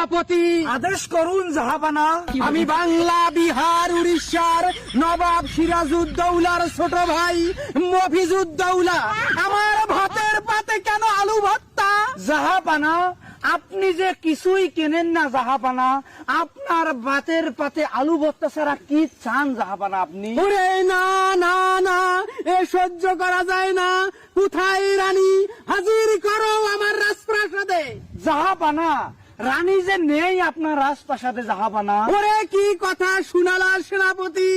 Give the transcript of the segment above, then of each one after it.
সেনাপতি আদেশ করুন জাহাপানা। আমি বাংলা, বিহার, উড়িষ্যার নবাব সিরাজউদ্দৌলার ছোট ভাই মফিজউদ্দৌলা। আমার ভাতের পাতে কেন আলু ভর্তা? জাহাপানা, আপনি যে কিছুই কেনেন না জাহাপানা, আপনার ভাতের পাতে আলু ভর্তা ছাড়া কি চান জাহাপানা আপনি? ওরে না না না, এ সহ্য করা যায় না। কোথায় রানী? হাজির করো আমার রাজপ্রাসাদে। জাহাপানা, রানী যে নেই আপনার রাজপ্রাসাদে জাহাপানা। ওরে কি কথা শুনালা সেনাপতি,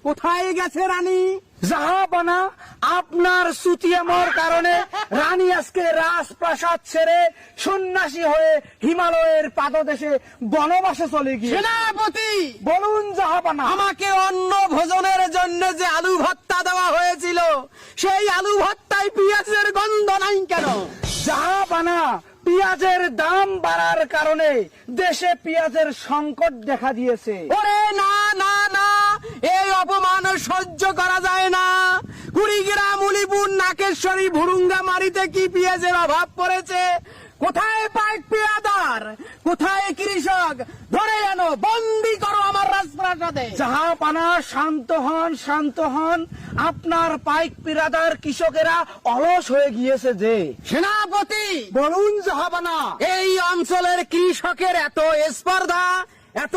কোথায় গেছে রানী? জাহাপানা, আপনার সুতিয়ামর কারণে রানী আজকে রাজপ্রাসাদ ছেড়ে সন্ন্যাসী হয়ে হিমালয়ের পাদদেশে বনবাসে চলে গিয়ে। সেনাপতি বলুন জাহাপানা। আমাকে অন্ন ভোজনের জন্য যে আলু ভর্তা দেওয়া হয়েছিল, সেই আলু ভর্তায় পেঁয়াজের গন্ধ নাই কেন? জাহাপানা, পেঁয়াজের দাম বাড়ার কারণে দেশে পেঁয়াজের সংকট দেখা দিয়েছে। ওরে না না না, এই অপমান সহ্য করা যায় না। কুড়িগ্রাম, উলিপুর, নাকেশ্বরী, ভুরুঙ্গা মারিতে কি পেঁয়াজের অভাব পড়েছে? কোথায় পাইক পেয়াদার, কোথায় কৃষক? ধরে আনো, বন্দি করো আমার রাজপ্রাসাদে। জাহাপানা, শান্ত হন, শান্ত হন। আপনার পাইক পিরাদার কৃষকেরা অলস হয়ে গিয়েছে যে। সেনাপতি বলুন জাহাপানা। এই অঞ্চলের কৃষকের এত স্পর্ধা, এত